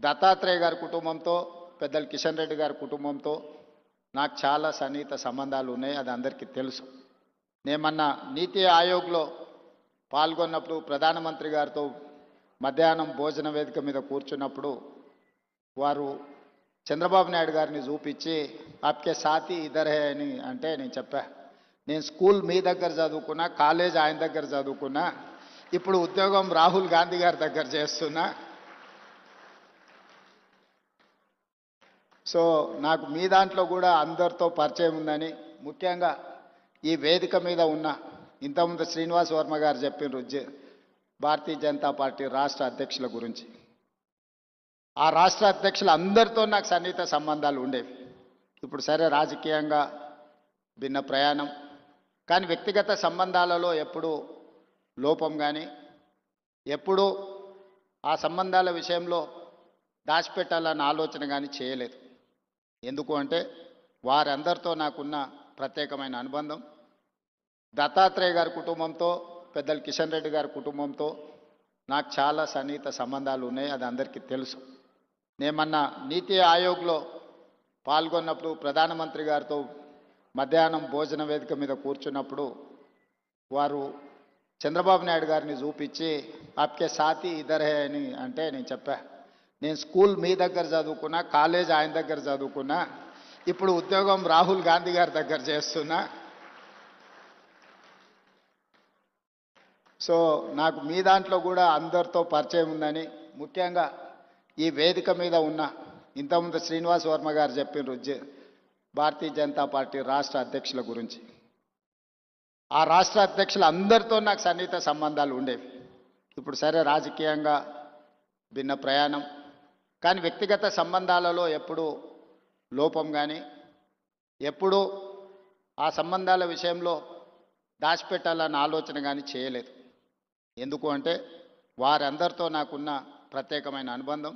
దత్తాత్రేయ గారి కుటుంబంతో పెద్దలు కిషన్ రెడ్డి గారి కుటుంబంతో నాకు చాలా సన్నిహిత సంబంధాలు ఉన్నాయి. అది అందరికీ తెలుసు. నేను మొన్న నీతి ఆయోగ్లో పాల్గొన్నప్పుడు ప్రధానమంత్రి గారితో మధ్యాహ్నం భోజన వేదిక మీద కూర్చున్నప్పుడు వారు చంద్రబాబు నాయుడు గారిని చూపించి ఆప్కే సాథీ ఇద్దర్ హే అని అంటే నేను చెప్పా, నేను స్కూల్ మీ దగ్గర చదువుకున్నా, కాలేజ్ ఆయన దగ్గర చదువుకున్నా, ఇప్పుడు ఉద్యోగం రాహుల్ గాంధీ గారి దగ్గర చేస్తున్నా. సో నాకు మీ దాంట్లో కూడా అందరితో పరిచయం ఉందని, ముఖ్యంగా ఈ వేదిక మీద ఉన్న ఇంతకుముందు శ్రీనివాస్ వర్మ గారు చెప్పినారు భారతీయ జనతా పార్టీ రాష్ట్ర అధ్యక్షుల గురించి. ఆ రాష్ట్ర అధ్యక్షులు అందరితో నాకు సన్నిహిత సంబంధాలు ఉండేవి. ఇప్పుడు సరే రాజకీయంగా భిన్న ప్రయాణం, కానీ వ్యక్తిగత సంబంధాలలో ఎప్పుడూ లోపం కానీ, ఎప్పుడూ ఆ సంబంధాల విషయంలో దాచిపెట్టాలన్న ఆలోచన కానీ చేయలేదు. ఎందుకు అంటే వారందరితో నాకున్న ప్రత్యేకమైన అనుబంధం. దత్తాత్రేయ గారి కుటుంబంతో పెద్దలు కిషన్ రెడ్డి గారి కుటుంబంతో నాకు చాలా సన్నిహిత సంబంధాలు ఉన్నాయి. అది అందరికీ తెలుసు. నేను మొన్న నీతి ఆయోగ్లో పాల్గొన్నప్పుడు ప్రధానమంత్రి గారితో మధ్యాహ్నం భోజన వేదిక మీద కూర్చున్నప్పుడు వారు చంద్రబాబు నాయుడు గారిని చూపించి ఆప్కే సాథీ ఇద్దర్ హే అని అంటే నేను చెప్పా, నేను స్కూల్ మీ దగ్గర చదువుకున్నా, కాలేజ్ ఆయన దగ్గర చదువుకున్నా, ఇప్పుడు ఉద్యోగం రాహుల్ గాంధీ గారి దగ్గర చేస్తున్నా. సో నాకు మీ దాంట్లో కూడా అందరితో పరిచయం ఉందని, ముఖ్యంగా ఈ వేదిక మీద ఉన్న ఇంతకుముందు శ్రీనివాస్ వర్మ గారు చెప్పినారు భారతీయ జనతా పార్టీ రాష్ట్ర అధ్యక్షుల గురించి. ఆ రాష్ట్ర అధ్యక్షులు అందరితో నాకు సన్నిహిత సంబంధాలు ఉండేవి. ఇప్పుడు సరే రాజకీయంగా భిన్న ప్రయాణం, కానీ వ్యక్తిగత సంబంధాలలో ఎప్పుడూ లోపం కానీ, ఎప్పుడూ ఆ సంబంధాల విషయంలో దాచిపెట్టాలన్న ఆలోచన కానీ చేయలేదు. ఎందుకు అంటే వారందరితో నాకున్న ప్రత్యేకమైన అనుబంధం.